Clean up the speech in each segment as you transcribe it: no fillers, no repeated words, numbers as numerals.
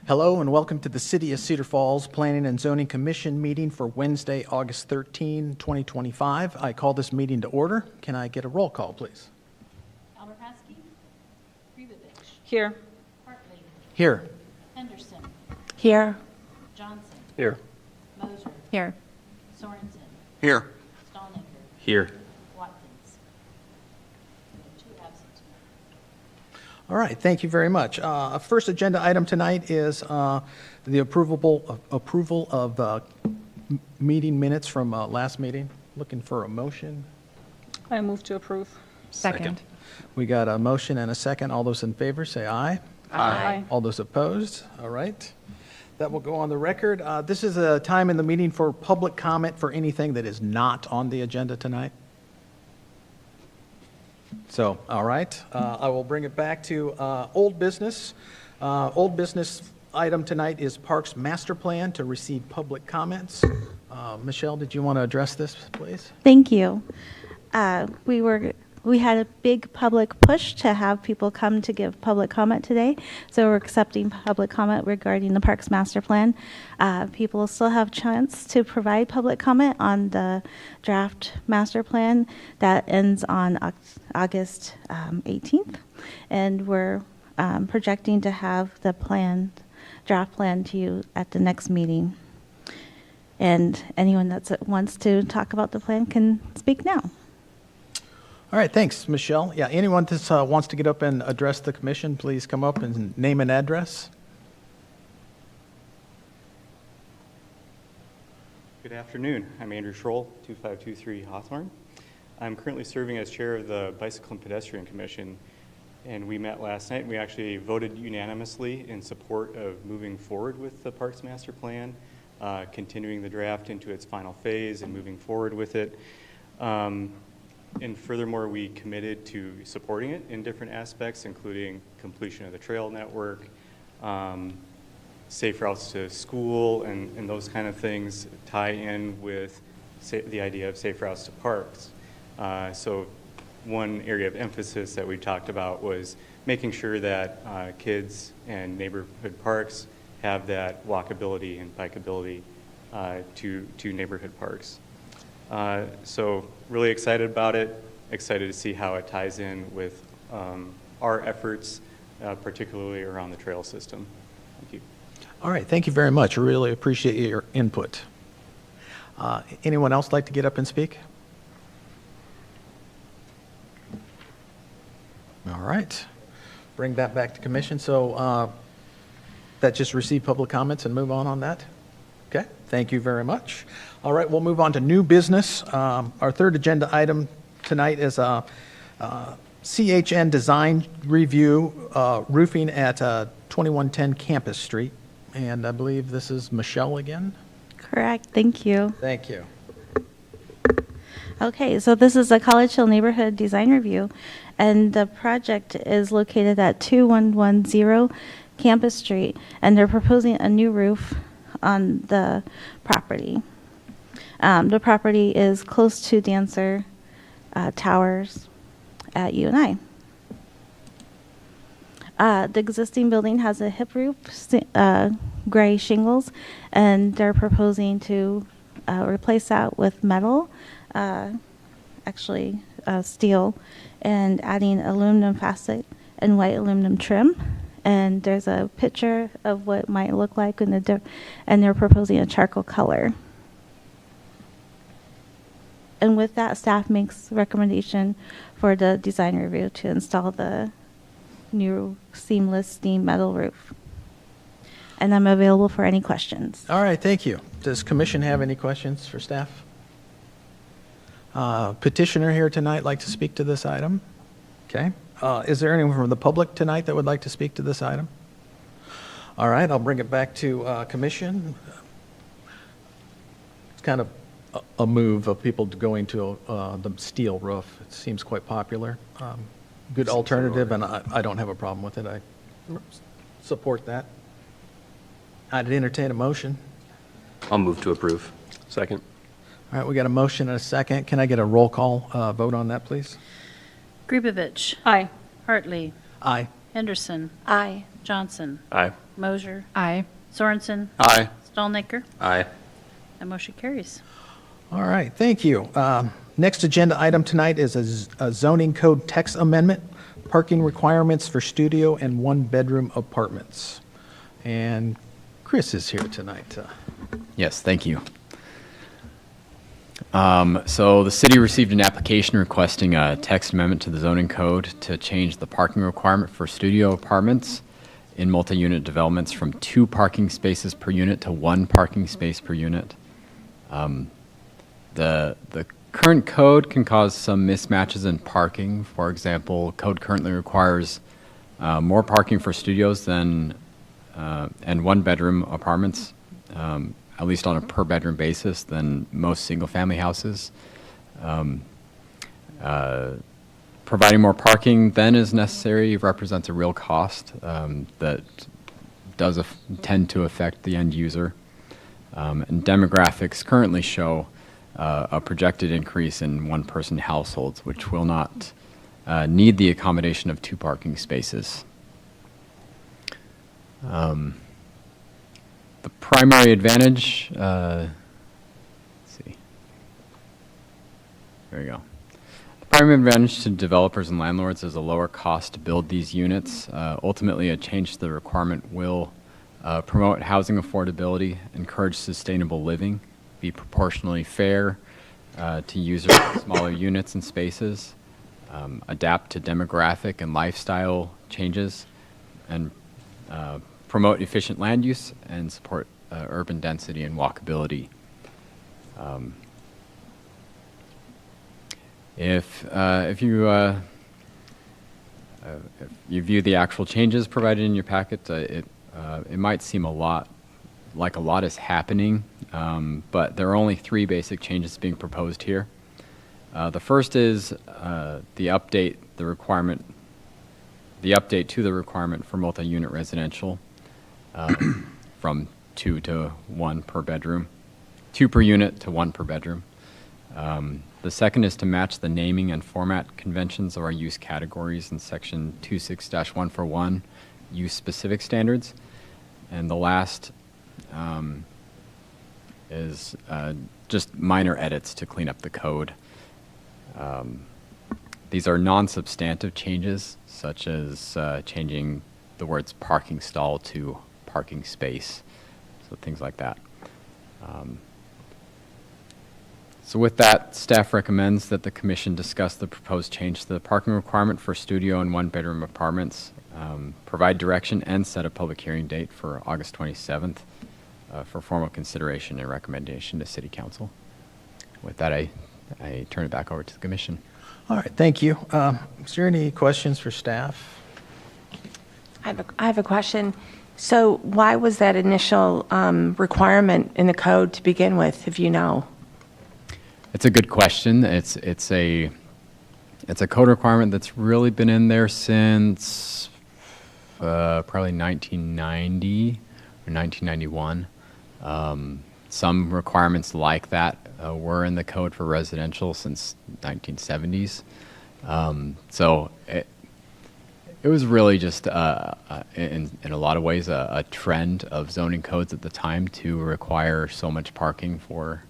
Hello and welcome to the City of Cedar Falls Planning and Zoning Commission meeting for Wednesday, August 13, 2025. I call this meeting to order. Can I get a roll call, please? Alberpaski, Krivovich, Here. Hartley, Here. Henderson, Here. Johnson, Here. Moser, Here. Sorensen, Here. Stallnaker, Here. Watkins. And 2 absent. All right, thank you very much. First agenda item tonight is the approval of meeting minutes from last meeting. Looking for a motion. I move to approve. Second. We got a motion and a second. All those in favor say aye. Aye. All those opposed? All right. That will go on the record. This is a time in the meeting for public comment for anything that is not on the agenda tonight. So, all right, I will bring it back to old business. Old business item tonight is Parks Master Plan to receive public comments. Michelle, did you want to address this, please? Thank you. We had a big public push to have people come to give public comment today, so we're accepting public comment regarding the Parks Master Plan. People still have chance to provide public comment on the draft master plan that ends on August 18th, and we're projecting to have the draft plan to you at the next meeting. And anyone that wants to talk about the plan can speak now. All right, thanks, Michelle. Yeah, anyone that wants to get up and address the commission, please come up and name and address. Good afternoon. I'm Andrew Schroll, 2523 Hawthorne. I'm currently serving as chair of the Bicycle and Pedestrian Commission, and we met last night and we actually voted unanimously in support of moving forward with the Parks Master Plan, continuing the draft into its final phase and moving forward with it. And furthermore, we committed to supporting it in different aspects, including completion of the trail network, safe routes to school, and those kind of things tie in with the idea of safe routes to parks. So one area of emphasis that we talked about was making sure that kids and neighborhood parks have that walkability and bikeability to neighborhood parks. So really excited about it, excited to see how it ties in with our efforts, particularly around the trail system. Thank you. All right, thank you very much. I really appreciate your input. Anyone else like to get up and speak? All right, bring that back to commission. So that just received public comments and move on that? Okay, thank you very much. All right, we'll move on to new business. Our third agenda item tonight is a CHN design review roofing at 2110 Campus Street. And I believe this is Michelle again. Correct. Thank you. Thank you. Okay, so this is a College Hill neighborhood design review, and the project is located at 2110 Campus Street, and they're proposing a new roof on the property. The property is close to Dancer Towers at UNI. The existing building has a hip roof, gray shingles, and they're proposing to replace that with metal, steel, and adding aluminum facet and white aluminum trim. And there's a picture of what it might look like, and they're proposing a charcoal color. And with that, staff makes recommendation for the design review to install the new seamless steam metal roof. And I'm available for any questions. All right, thank you. Does commission have any questions for staff? Petitioner here tonight like to speak to this item? Okay. Is there anyone from the public tonight that would like to speak to this item? All right, I'll bring it back to commission. It's kind of a move of people going to the steel roof. It seems quite popular. Good alternative, and I don't have a problem with it. I support that. I'd entertain a motion. I'll move to approve. Second. All right, we got a motion and a second. Can I get a roll call vote on that, please? Krivovich, Aye. Hartley, Aye. Henderson. Aye. Johnson. Aye. Mosier. Aye. Sorensen. Aye. Stallnaker. Aye. That motion carries. All right, thank you. Next agenda item tonight is a zoning code text amendment, parking requirements for studio and one-bedroom apartments. And Chris is here tonight. Yes, thank you. So the city received an application requesting a text amendment to the zoning code to change the parking requirement for studio apartments in multi-unit developments from 2 parking spaces per unit to 1 parking space per unit. The current code can cause some mismatches in parking. For example, code currently requires more parking for studios than and one-bedroom apartments, at least on a per-bedroom basis, than most single-family houses. Providing more parking than is necessary represents a real cost that does tend to affect the end user. And demographics currently show a projected increase in one-person households, which will not need the accommodation of 2 parking spaces. The primary advantage, let's see, there we go. The primary advantage to developers and landlords is a lower cost to build these units. Ultimately, a change to the requirement will promote housing affordability, encourage sustainable living, be proportionally fair to users of smaller units and spaces, adapt to demographic and lifestyle changes, and promote efficient land use and support urban density and walkability. If you view the actual changes provided in your packet, it might seem like a lot is happening, but there are only 3 basic changes being proposed here. The first is the update to the requirement for multi-unit residential from 2 to 1 per bedroom, 2 per unit to 1 per bedroom. The second is to match the naming and format conventions of our use categories in section 26-141 use-specific standards. And the last is just minor edits to clean up the code. These are non-substantive changes, such as changing the words parking stall to parking space, so things like that. So with that, staff recommends that the commission discuss the proposed change to the parking requirement for studio and one-bedroom apartments, provide direction, and set a public hearing date for August 27th for formal consideration and recommendation to City Council. With that, I turn it back over to the commission. All right, thank you. Is there any questions for staff? I have a question. So why was that initial requirement in the code to begin with, if you know? It's a good question. It's a code requirement that's really been in there since probably 1990 or 1991. Some requirements like that were in the code for residential since 1970s. So it was really just, in a lot of ways, a trend of zoning codes at the time to require so much parking for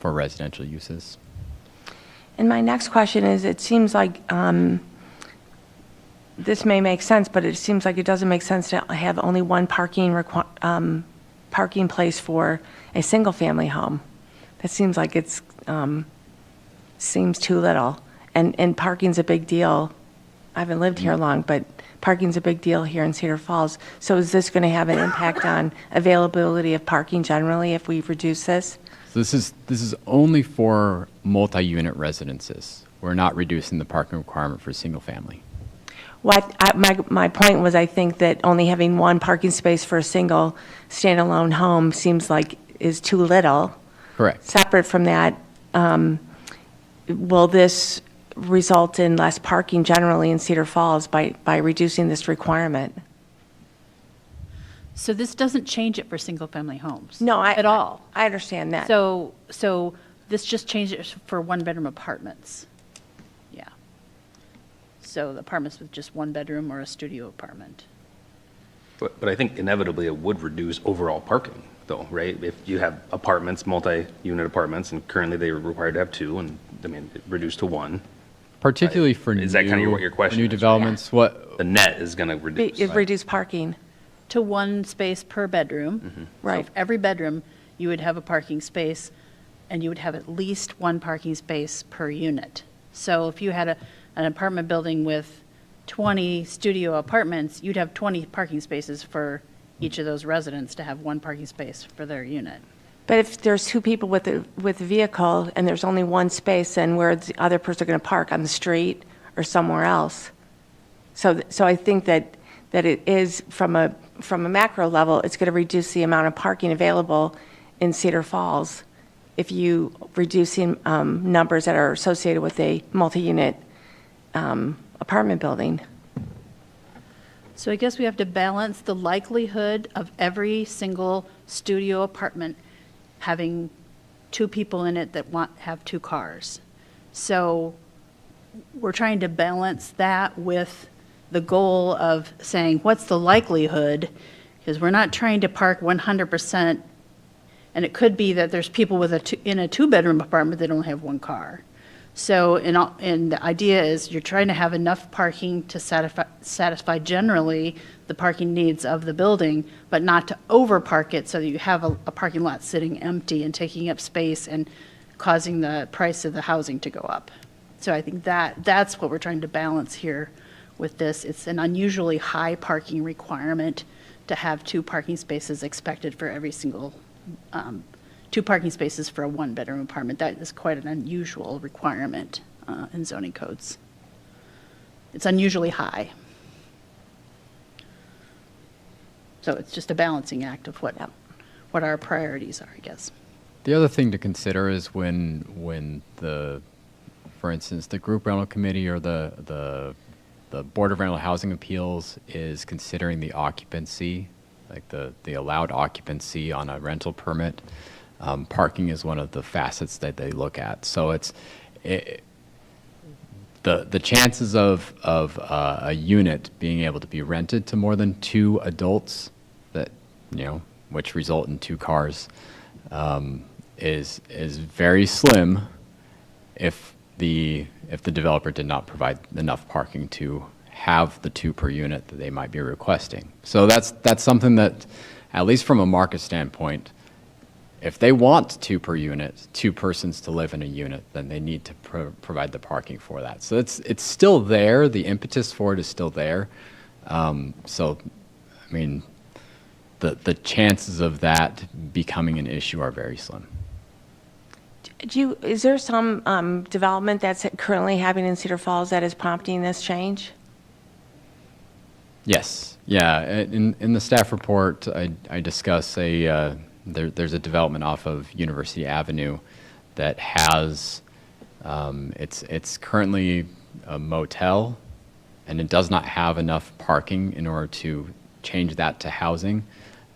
residential uses. And my next question is, it seems like this may make sense, but it seems like it doesn't make sense to have only one parking place for a single-family home. That seems like it's seems too little. And parking's a big deal. I haven't lived here long, but parking's a big deal here in Cedar Falls. So is this going to have an impact on availability of parking generally if we reduce this? So this is only for multi-unit residences. We're not reducing the parking requirement for single family. My point was, I think that only having one parking space for a single standalone home seems like is too little. Correct. Separate from that, will this result in less parking generally in Cedar Falls by reducing this requirement? So this doesn't change it for single-family homes? No, at all? I understand that. So this just changes it for one-bedroom apartments? Yeah. So the apartments with just one bedroom or a studio apartment. But I think inevitably it would reduce overall parking, though, right? If you have apartments, multi-unit apartments, and currently they're required to have two, and, I mean, it reduced to one, Particularly for Is that kind of what your question new is? developments, what, the net is going to reduce. Reduce parking. To one space per bedroom. So Right. for every bedroom, you would have a parking space, and you would have at least one parking space per unit. So if you had an apartment building with 20 studio apartments, you'd have 20 parking spaces for each of those residents to have one parking space for their unit. But if there's two people with a vehicle and there's only one space, then where the other person going to park on the street or somewhere else? So I think that it is from a macro level, it's going to reduce the amount of parking available in Cedar Falls if you reduce the numbers that are associated with a multi-unit apartment building. So I guess we have to balance the likelihood of every single studio apartment having two people in it that have two cars. So we're trying to balance that with the goal of saying, what's the likelihood? Because we're not trying to park 100%, and it could be that there's people in a two-bedroom apartment that only have one car. So, and the idea is you're trying to have enough parking to satisfy generally the parking needs of the building, but not to overpark it so that you have a parking lot sitting empty and taking up space and causing the price of the housing to go up. So I think that's what we're trying to balance here with this. It's an unusually high parking requirement to have two parking spaces expected for every single two parking spaces for a one-bedroom apartment. That is quite an unusual requirement in zoning codes. It's unusually high. So it's just a balancing act of what our priorities are, I guess. the other thing to consider is when for instance, the group rental committee or the Board of Rental Housing Appeals is considering the occupancy, like the allowed occupancy on a rental permit. Parking is one of the facets that they look at. So the chances of a unit being able to be rented to more than two adults, that which result in two cars, is very slim if the developer did not provide enough parking to have the two per unit that they might be requesting. So that's something that, at least from a market standpoint, if they want two per unit, two persons to live in a unit, then they need to provide the parking for that. So it's still there. The impetus for it is still there. So, I mean, the chances of that becoming an issue are very slim. Is there some development that's currently happening in Cedar Falls that is prompting this change? Yes. Yeah. In the staff report, I discuss there's a development off of University Avenue that has, it's currently a motel, and it does not have enough parking in order to change that to housing.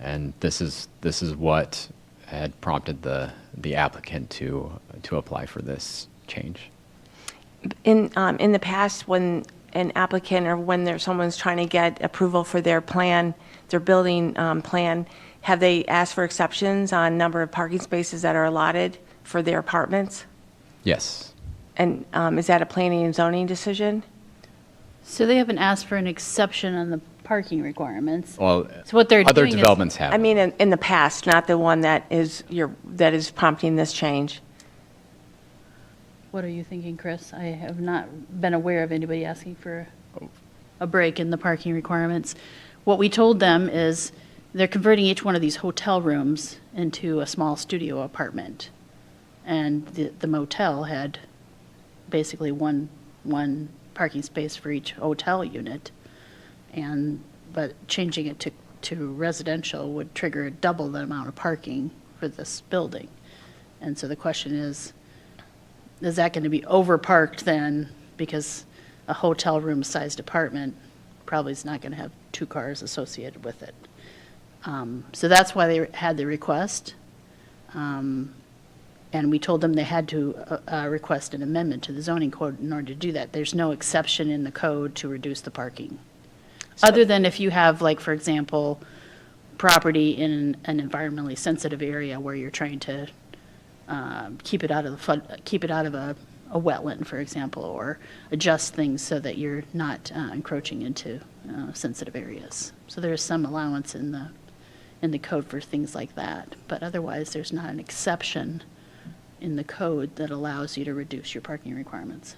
And this is what had prompted the applicant to apply for this change. In the past, when an applicant or when someone's trying to get approval for their plan, their building plan, have they asked for exceptions on number of parking spaces that are allotted for their apartments? Yes. And is that a planning and zoning decision? So they haven't asked for an exception on the parking requirements. Well, So what they're other doing is- developments have. I mean, in the past, not the one that is prompting this change. What are you thinking, Chris? I have not been aware of anybody asking for a break in the parking requirements. What we told them is they're converting each one of these hotel rooms into a small studio apartment. And the motel had basically one parking space for each hotel unit. But changing it to residential would trigger double the amount of parking for this building. And so the question is that going to be overparked then? Because a hotel room sized apartment probably is not going to have two cars associated with it. So that's why they had the request. And we told them they had to request an amendment to the zoning code in order to do that. There's no exception in the code to reduce the parking. Other than if you have, like, for example, property in an environmentally sensitive area where you're trying to keep it out of a wetland, for example, or adjust things so that you're not encroaching into sensitive areas. So there is some allowance in the code for things like that, but otherwise there's not an exception in the code that allows you to reduce your parking requirements.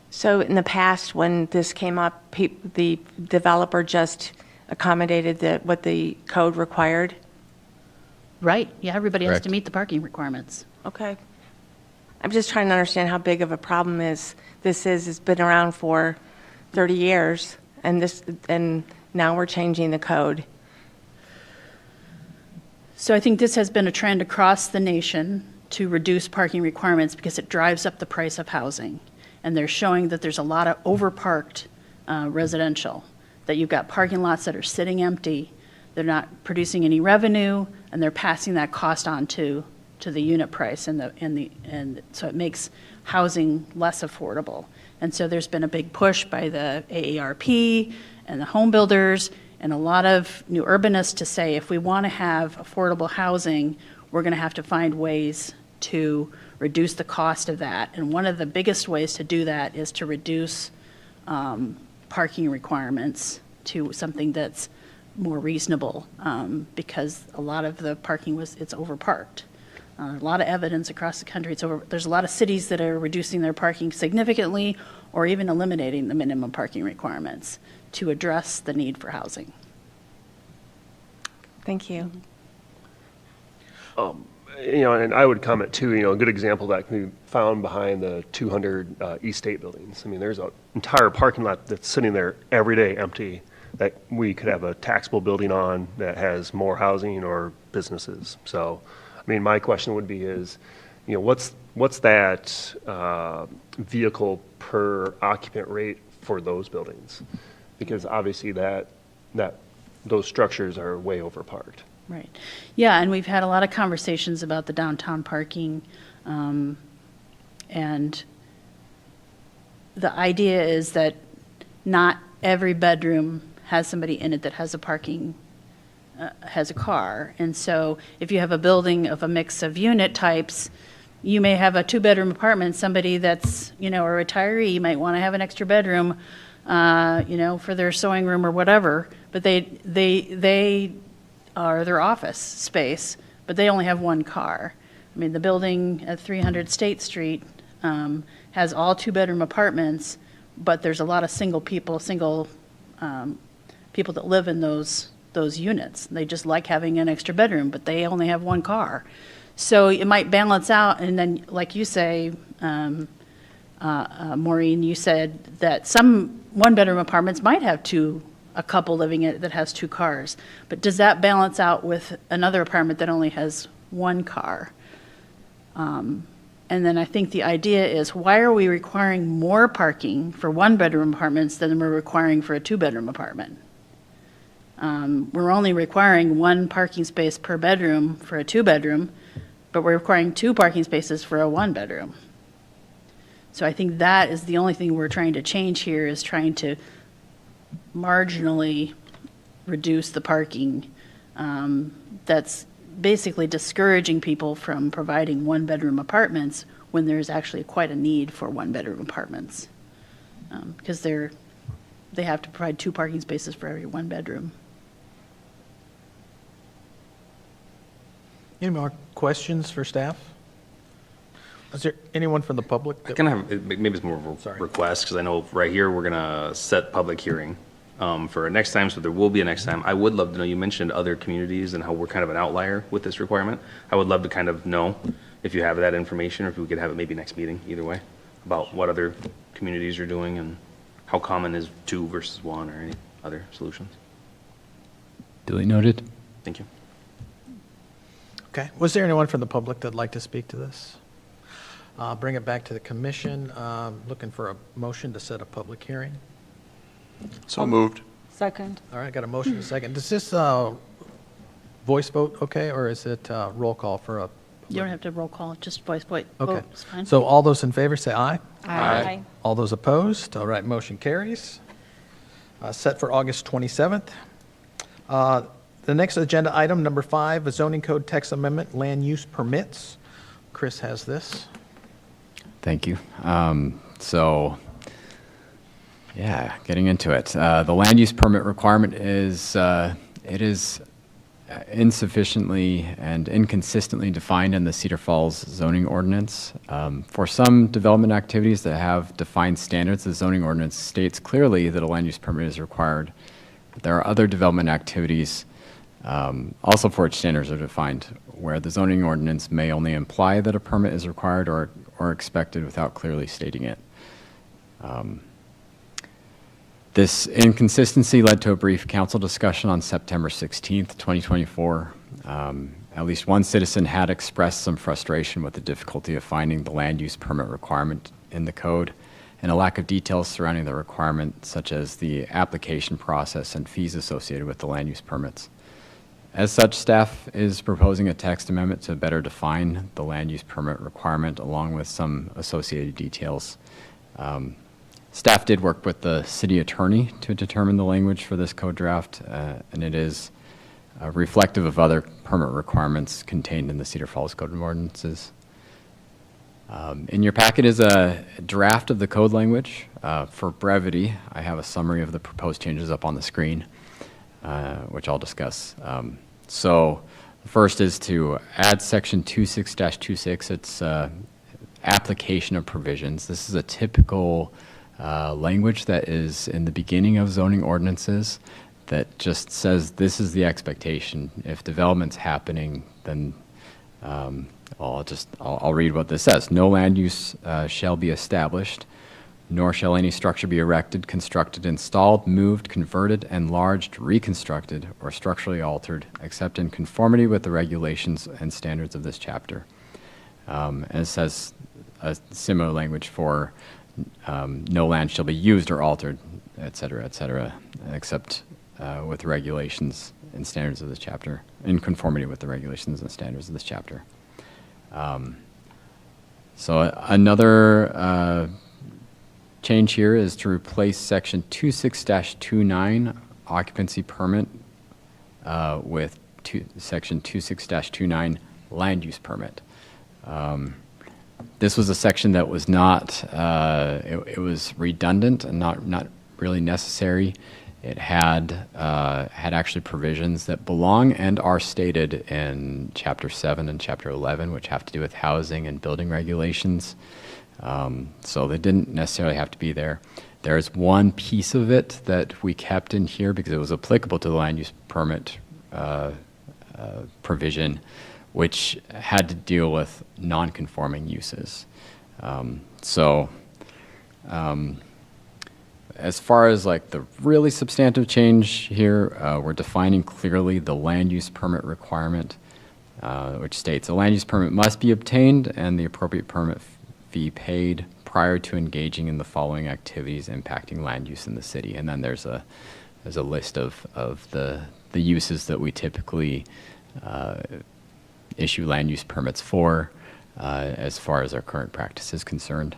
So in the past, when this came up, the developer just accommodated what the code required? Right, yeah, everybody has to Correct. meet the parking requirements. Okay. I'm just trying to understand how big of a problem this is. It's been around for 30 years, and now we're changing the code. So I think this has been a trend across the nation to reduce parking requirements because it drives up the price of housing. And they're showing that there's a lot of overparked residential, that you've got parking lots that are sitting empty, they're not producing any revenue, and they're passing that cost on to the unit price, and so it makes housing less affordable. And so there's been a big push by the AARP and the home builders and a lot of new urbanists to say, if we want to have affordable housing, we're going to have to find ways to reduce the cost of that. And one of the biggest ways to do that is to reduce parking requirements to something that's more reasonable, because a lot of the parking it's overparked. A lot of evidence across the country. There's a lot of cities that are reducing their parking significantly or even eliminating the minimum parking requirements to address the need for housing. Thank you. And I would comment too, a good example that can be found behind the 200 East State buildings. I mean, there's an entire parking lot that's sitting there every day empty that we could have a taxable building on that has more housing or businesses. So, I mean, my question would be is, what's that vehicle per occupant rate for those buildings? Because obviously those structures are way overparked. Right. Yeah, and we've had a lot of conversations about the downtown parking, and the idea is that not every bedroom has somebody in it that has has a car. And so if you have a building of a mix of unit types, you may have a 2-bedroom apartment, somebody that's, a retiree might want to have an extra bedroom, for their sewing room or whatever, but they are their office space, but they only have one car. I mean, the building at 300 State Street has all 2-bedroom apartments, but there's a lot of single people that live in those units. They just like having an extra bedroom, but they only have one car. So it might balance out, and then, like you say, Maureen, you said that some 1-bedroom apartments might have a couple living in it that has 2 cars. But does that balance out with another apartment that only has 1 car? And then I think the idea is, why are we requiring more parking for 1-bedroom apartments than we're requiring for a 2-bedroom apartment? We're only requiring 1 parking space per bedroom for a 2-bedroom, but we're requiring 2 parking spaces for a 1-bedroom. So I think that is the only thing we're trying to change here, is trying to marginally reduce the parking that's basically discouraging people from providing 1-bedroom apartments when there's actually quite a need for 1-bedroom apartments, because they have to provide 2 parking spaces for every 1 bedroom. Any more questions for staff? Is there anyone from the public? I kind of have, maybe it's more of a Sorry. request, because I know right here, we're going to set public hearing for next time, so there will be a next time. I would love to know, you mentioned other communities and how we're kind of an outlier with this requirement. I would love to kind of know if you have that information, or if we could have it maybe next meeting, either way, about what other communities are doing and how common is 2 versus 1, or any other solutions. Duly noted. Thank you. Okay. Was there anyone from the public that'd like to speak to this? Bring it back to the commission. Looking for a motion to set a public hearing. So moved. Second. All right, got a motion, a second. Does this voice vote okay, or is it roll call for a You don't have to roll call, just voice vote. Okay. Vote is fine. So all those in favor say aye. Aye. All those opposed? All right, motion carries. Set for August 27th. The next agenda item, number 5, a zoning code text amendment, land use permits. Chris has this. Thank you. So, yeah, getting into it. The land use permit requirement is, it is insufficiently and inconsistently defined in the Cedar Falls zoning ordinance. For some development activities that have defined standards, the zoning ordinance states clearly that a land use permit is required. But there are other development activities, also for which standards are defined, where the zoning ordinance may only imply that a permit is required or expected without clearly stating it. This inconsistency led to a brief council discussion on September 16th, 2024. At least one citizen had expressed some frustration with the difficulty of finding the land use permit requirement in the code and a lack of details surrounding the requirement, such as the application process and fees associated with the land use permits. As such, staff is proposing a text amendment to better define the land use permit requirement along with some associated details. Staff did work with the city attorney to determine the language for this code draft, and it is reflective of other permit requirements contained in the Cedar Falls Code of Ordinances. In your packet is a draft of the code language. For brevity, I have a summary of the proposed changes up on the screen, which I'll discuss. So the first is to add section 26-26. It's application of provisions. This is a typical language that is in the beginning of zoning ordinances that just says this is the expectation. If development's happening, then I'll read what this says. No land use shall be established, nor shall any structure be erected, constructed, installed, moved, converted, enlarged, reconstructed, or structurally altered, except in conformity with the regulations and standards of this chapter. And it says a similar language for no land shall be used or altered, et cetera, except with regulations and standards of this chapter, in conformity with the regulations and standards of this chapter. So another change here is to replace section 26-29 occupancy permit with section 26-29 land use permit. This was a section that was not, it was redundant and not really necessary. It had actually provisions that belong and are stated in Chapter 7 and Chapter 11, which have to do with housing and building regulations. So they didn't necessarily have to be there. There is one piece of it that we kept in here because it was applicable to the land use permit provision, which had to deal with non-conforming uses. As far as like the really substantive change here, we're defining clearly the land use permit requirement, which states a land use permit must be obtained and the appropriate permit fee paid prior to engaging in the following activities impacting land use in the city. And then there's a list of the uses that we typically issue land use permits for, as far as our current practice is concerned.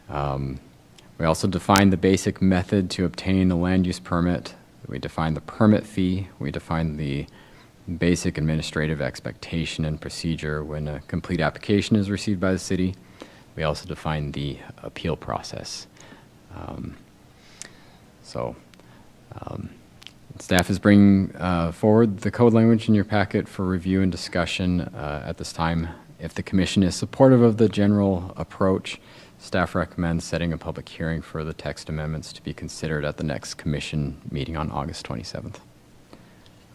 We also define the basic method to obtain a land use permit. We define the permit fee. We define the basic administrative expectation and procedure when a complete application is received by the city. We also define the appeal process. Staff is bringing forward the code language in your packet for review and discussion at this time. If the commission is supportive of the general approach, staff recommends setting a public hearing for the text amendments to be considered at the next commission meeting on August 27th.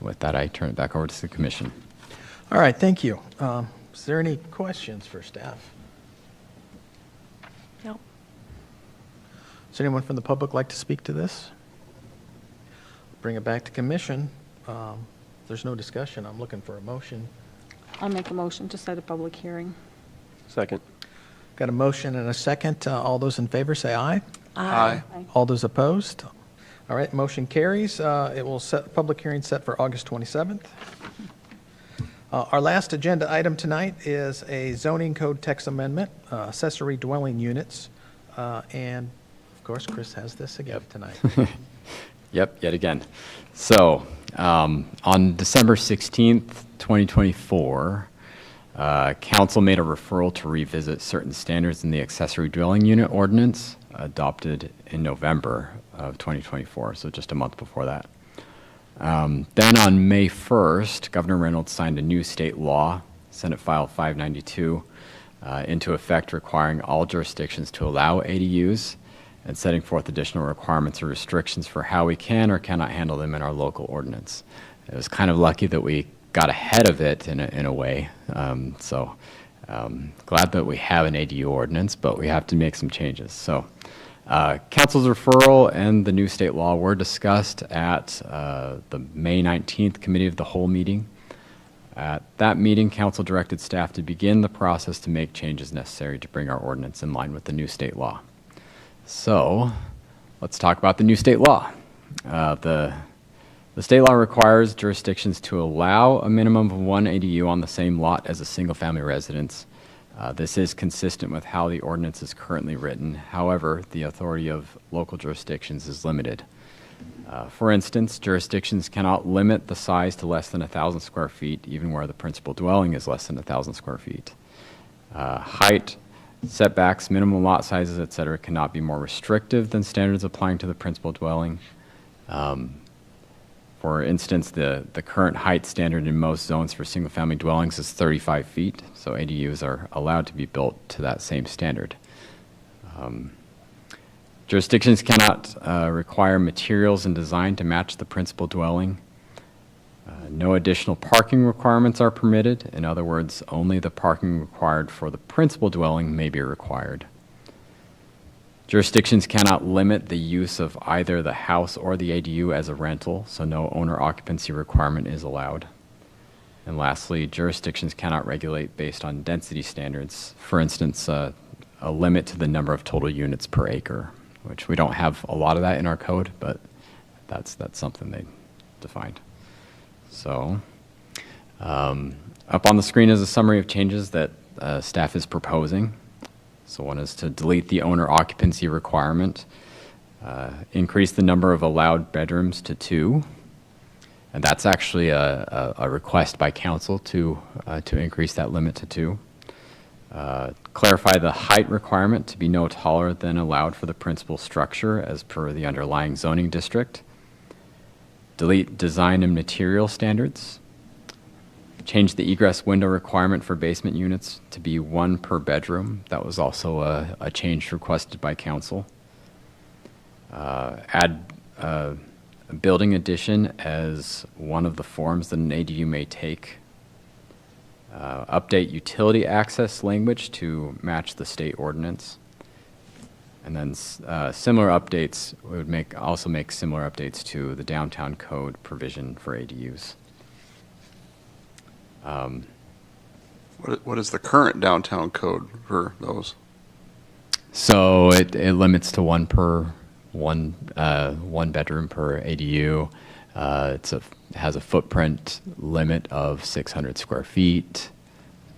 With that, I turn it back over to the commission. All right, thank you. Is there any questions for staff? No. Does anyone from the public like to speak to this? Bring it back to commission. There's no discussion. I'm looking for a motion. I'll make a motion to set a public hearing. Second. Got a motion and a second. All those in favor say aye. Aye. All those opposed? All right, motion carries. It will set public hearing set for August 27th. Our last agenda item tonight is a zoning code text amendment, accessory dwelling units. And of course, Chris has this again tonight. Yep, yet again. So, on December 16th, 2024, council made a referral to revisit certain standards in the accessory dwelling unit ordinance adopted in November of 2024, so just a month before that. Then on May 1st, Governor Reynolds signed a new state law, Senate File 592, into effect requiring all jurisdictions to allow ADUs and setting forth additional requirements or restrictions for how we can or cannot handle them in our local ordinance. It was kind of lucky that we got ahead of it in a way. Glad that we have an ADU ordinance, but we have to make some changes. So council's referral and the new state law were discussed at the May 19th Committee of the Whole meeting. At that meeting, council directed staff to begin the process to make changes necessary to bring our ordinance in line with the new state law. So let's talk about the new state law. The state law requires jurisdictions to allow a minimum of one ADU on the same lot as a single-family residence. This is consistent with how the ordinance is currently written. However, the authority of local jurisdictions is limited. For instance, jurisdictions cannot limit the size to less than 1,000 square feet, even where the principal dwelling is less than 1,000 square feet. Height, setbacks, minimum lot sizes, etc., cannot be more restrictive than standards applying to the principal dwelling. For instance, the current height standard in most zones for single-family dwellings is 35 feet, so ADUs are allowed to be built to that same standard. Jurisdictions cannot require materials and design to match the principal dwelling. No additional parking requirements are permitted. In other words, only the parking required for the principal dwelling may be required. Jurisdictions cannot limit the use of either the house or the ADU as a rental, so no owner occupancy requirement is allowed. And lastly, jurisdictions cannot regulate based on density standards. For instance, a limit to the number of total units per acre, which we don't have a lot of that in our code, but that's something they defined. So, up on the screen is a summary of changes that staff is proposing. So one is to delete the owner occupancy requirement, increase the number of allowed bedrooms to 2, and that's actually a request by council to increase that limit to 2. Clarify the height requirement to be no taller than allowed for the principal structure as per the underlying zoning district. Delete design and material standards. Change the egress window requirement for basement units to be 1 per bedroom. That was also a change requested by council. Add a building addition as one of the forms that an ADU may take. Update utility access language to match the state ordinance. And then similar updates, we would also make similar updates to the downtown code provision for ADUs. What is the current downtown code for those? So it limits to one bedroom per ADU. It has a footprint limit of 600 square feet.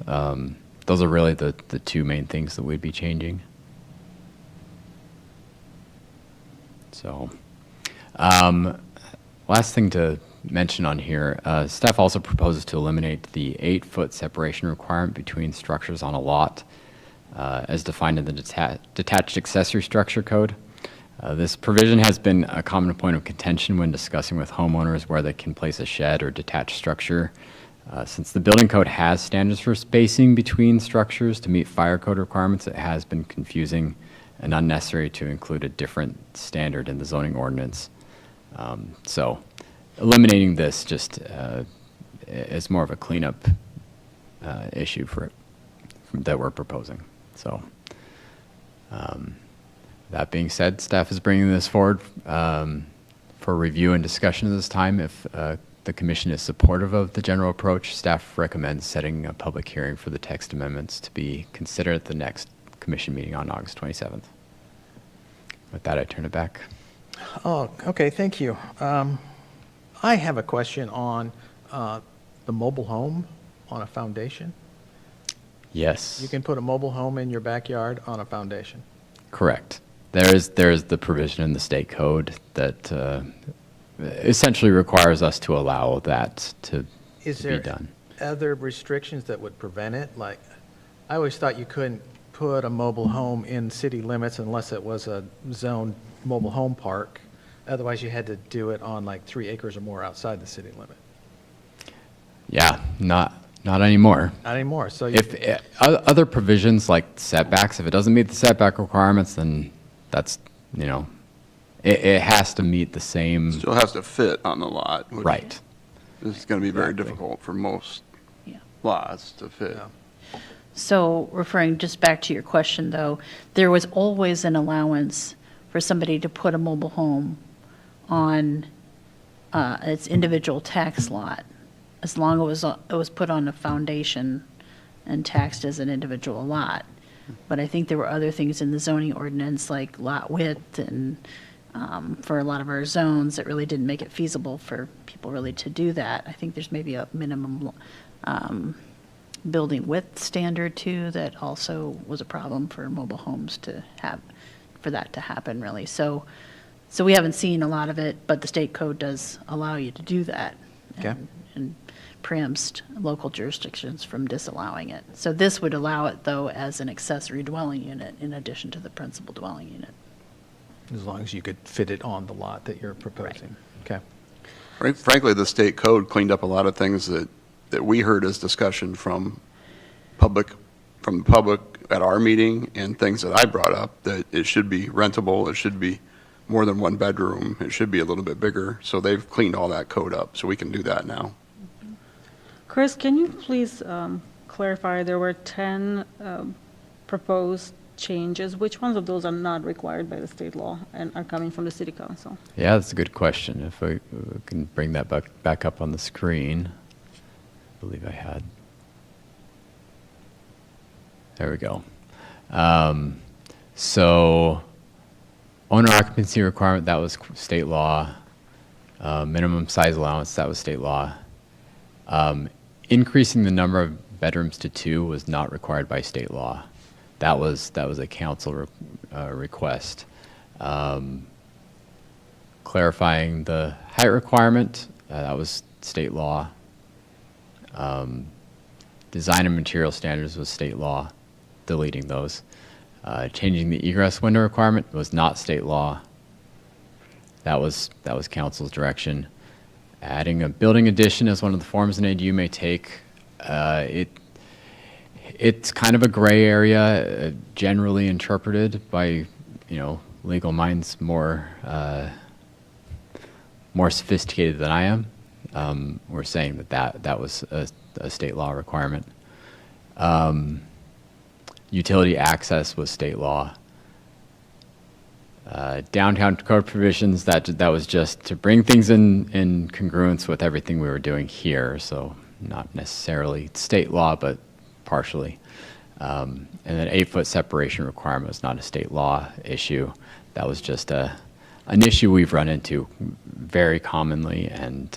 Those are really the two main things that we'd be changing. So, last thing to mention on here, staff also proposes to eliminate the 8-foot separation requirement between structures on a lot as defined in the detached accessory structure code. This provision has been a common point of contention when discussing with homeowners where they can place a shed or detached structure. Since the building code has standards for spacing between structures to meet fire code requirements, it has been confusing and unnecessary to include a different standard in the zoning ordinance. So eliminating this just is more of a cleanup issue that we're proposing. So that being said, staff is bringing this forward for review and discussion at this time. If the commission is supportive of the general approach, staff recommends setting a public hearing for the text amendments to be considered at the next commission meeting on August 27th. With that, I turn it back. Oh, okay, thank you. I have a question on the mobile home on a foundation? Yes. You can put a mobile home in your backyard on a foundation. Correct. There's the provision in the state code that essentially requires us to allow that to Is be there done. other restrictions that would prevent it? Like, I always thought you couldn't put a mobile home in city limits unless it was a zoned mobile home park. Otherwise, you had to do it on like 3 acres or more outside the city limit. Yeah, not anymore. Not anymore. So you, If other provisions like setbacks, if it doesn't meet the setback requirements, then that's, it has to meet the same. Still has to fit on the lot. Which Right. is going to be very Exactly. difficult for most Yeah. lots to fit. Yeah. So referring just back to your question, though, there was always an allowance for somebody to put a mobile home on its individual tax lot, as long as it was put on a foundation and taxed as an individual lot. But I think there were other things in the zoning ordinance, like lot width, and for a lot of our zones, that really didn't make it feasible for people really to do that. I think there's maybe a minimum building width standard too, that also was a problem for mobile homes to have, for that to happen really. So we haven't seen a lot of it, but the state code does allow you to do that. Okay. And preempts local jurisdictions from disallowing it. So this would allow it though as an accessory dwelling unit in addition to the principal dwelling unit. as long as you could fit it on the lot that you're proposing. Okay. Frankly, the state code cleaned up a lot of things that we heard as discussion from the public at our meeting, and things that I brought up, that it should be rentable, it should be more than 1 bedroom, it should be a little bit bigger. So they've cleaned all that code up, so we can do that now. Chris, can you please clarify, there were 10 proposed changes. Which ones of those are not required by the state law and are coming from the city council? Yeah, that's a good question. If we can bring that back up on the screen. I believe I had. There we go. So owner occupancy requirement, that was state law. Minimum size allowance, that was state law. Increasing the number of bedrooms to 2 was not required by state law. That was a council request. Clarifying the height requirement, that was state law. Design and material standards was state law, deleting those. Changing the egress window requirement was not state law. That was council's direction. Adding a building addition as one of the forms an ADU may take, it's kind of a gray area, generally interpreted by, legal minds more sophisticated than I am. We're saying that was a state law requirement. Utility access was state law. Downtown code provisions, that was just to bring things in congruence with everything we were doing here, so not necessarily state law, but partially. And then 8-foot separation requirement was not a state law issue. That was just an issue we've run into very commonly, and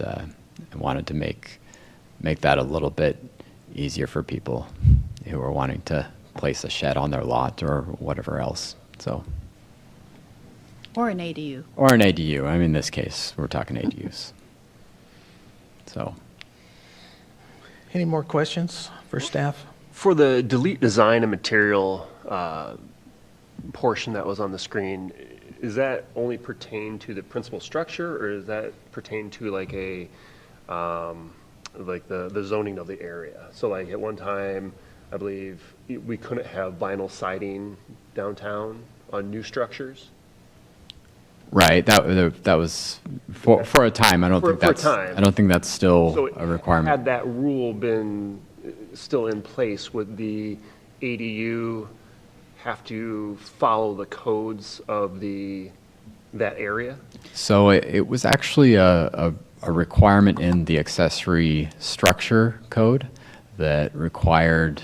wanted to make that a little bit easier for people who are wanting to place a shed on their lot or whatever else. So. Or an ADU. Or an ADU. I mean, in this case, we're talking ADUs. So. Any more questions for staff? For the delete design and material portion that was on the screen, is that only pertain to the principal structure, or does that pertain to like a like the zoning of the area? So like at one time, I believe we couldn't have vinyl siding downtown on new structures. Right. That was for a time. I don't think that's still So a requirement. Had that rule been still in place, would the ADU have to follow the codes of that area? So it was actually a requirement in the accessory structure code that required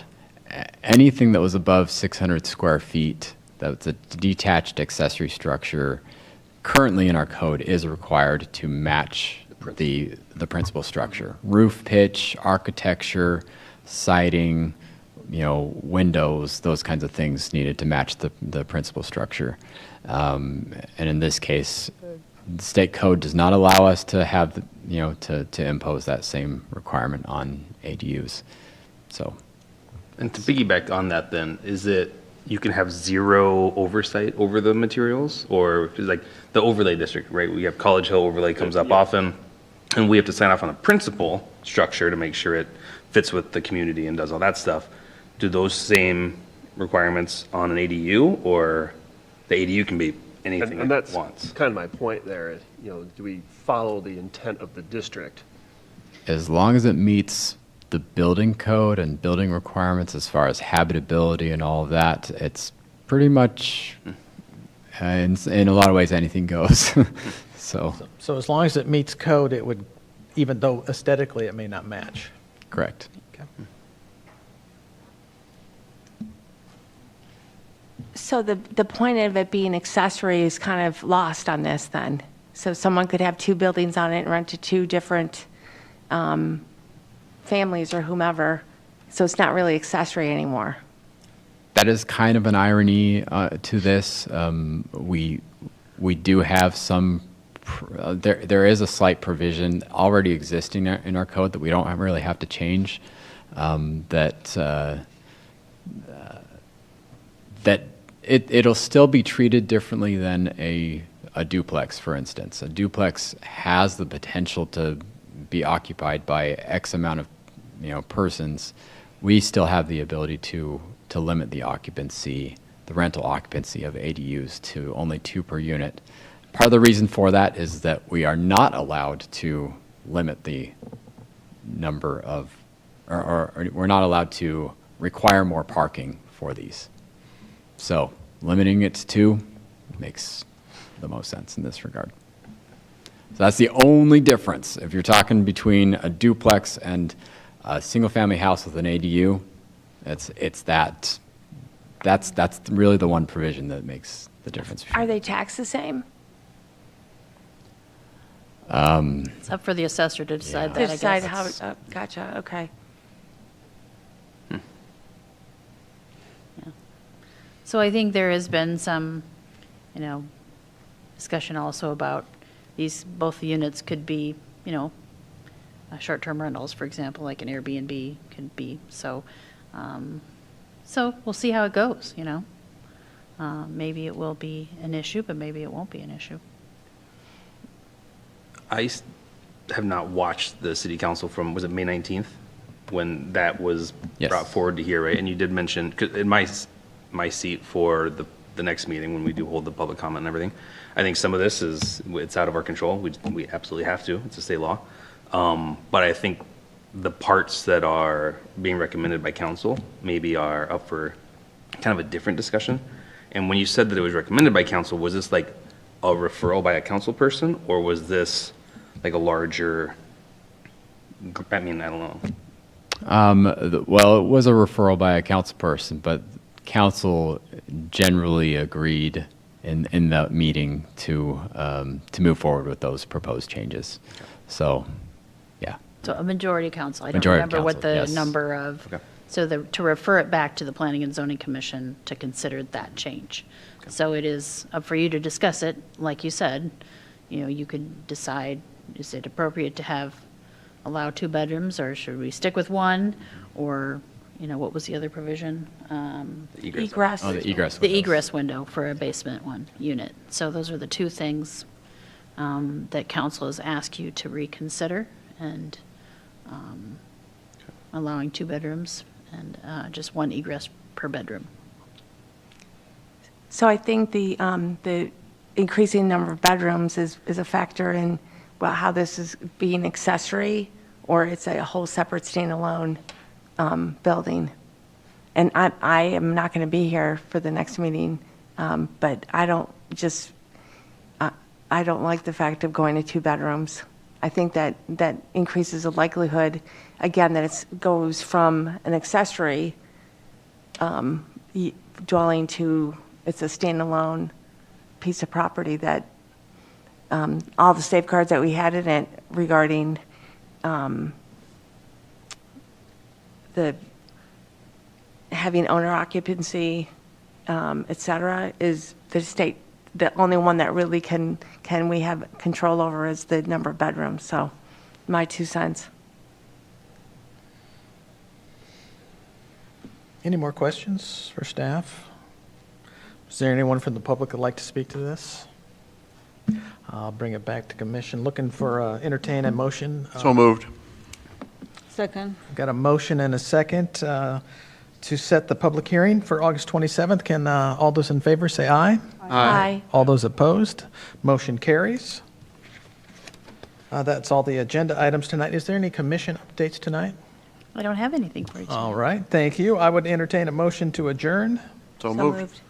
anything that was above 600 square feet, that's a detached accessory structure, currently in our code is required to match the principal structure. Roof pitch, architecture, siding, windows, those kinds of things needed to match the principal structure. And in this case, the state code does not allow us to have, to impose that same requirement on ADUs. So, And to piggyback on that then, is it, you can have zero oversight over the materials? Or is like the overlay district, right? We have College Hill overlay comes up often, and we have to sign off on a principal structure to make sure it fits with the community and does all that stuff. Do those same requirements on an ADU, or the ADU can be anything And it that's wants? kind of my point there, do we follow the intent of the district? as long as it meets the building code and building requirements as far as habitability and all of that, it's pretty much, in a lot of ways, anything goes. So, So as long as it meets code, it would, even though aesthetically it may not match. correct. Okay. So the point of it being accessory is kind of lost on this then. So someone could have two buildings on it and rent to two different families or whomever. So it's not really accessory anymore. That is kind of an irony to this. We do have some, there is a slight provision already existing in our code that we don't really have to change, that it'll still be treated differently than a duplex, for instance. A duplex has the potential to be occupied by X amount of persons. We still have the ability to limit the occupancy, the rental occupancy of ADUs to only 2 per unit. Part of the reason for that is that we are not allowed to limit the number of, or we're not allowed to require more parking for these. So limiting it to 2 makes the most sense in this regard. So that's the only difference. If you're talking between a duplex and a single-family house with an ADU, that's really the one provision that makes the difference. Are they taxed the same? It's up for the assessor to decide To that, I decide guess. how, gotcha, okay. So I think there has been some, discussion also about both the units could be, short-term rentals, for example, like an Airbnb could be. So we'll see how it goes, Maybe it will be an issue, but maybe it won't be an issue. Have not watched the city council from, was it May 19th? When that was Yes. brought forward to here, right? And you did mention, 'cause in my seat for the next meeting, when we do hold the public comment and everything, I think some of this it's out of our control. We absolutely have to. It's a state law. But I think the parts that are being recommended by council maybe are up for kind of a different discussion. And when you said that it was recommended by council, was this like a referral by a council person, or was this like a larger, I don't know. Well, it was a referral by a council person, but council generally agreed in the meeting to move forward with those proposed changes. So, yeah. So a majority council, I don't Majority remember what council, the yes. number of, Okay. so to refer it back to the Planning and Zoning Commission to consider that change. So it is up for you to discuss it, like you said, you could decide, is it appropriate to allow 2 bedrooms, or should we stick with 1? Or, what was the other provision? The egress. Egress. Oh, the egress. The windows. egress window for a basement 1 unit. So those are the 2 things that council has asked you to reconsider, and allowing 2 bedrooms and just 1 egress per bedroom. So I think the increasing number of bedrooms is a factor in how this is being accessory, or it's a whole separate standalone building. And I am not going to be here for the next meeting, but I don't like the fact of going to 2 bedrooms. I think that increases the likelihood, again, that it goes from an accessory dwelling to it's a standalone piece of property that all the safeguards that we had in it regarding the having owner occupancy, et cetera, is the state, the only one that really can we have control over is the number of bedrooms. So my 2 cents. Any more questions for staff? Is there anyone from the public that'd like to speak to this? I'll bring it back to commission. Looking for entertain a motion. So moved. Second. Got a motion and a second to set the public hearing for August 27th. Can all those in favor say aye? Aye. All those opposed? Motion carries. That's all the agenda items tonight. Is there any commission updates tonight? I don't have anything for you. tonight. All right, thank you. I would entertain a motion to adjourn. So moved.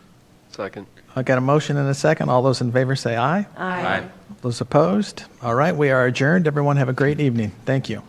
Second. I got a motion and a second. All those in favor say aye. Aye. Those opposed? All right, we are adjourned. Everyone have a great evening. Thank you.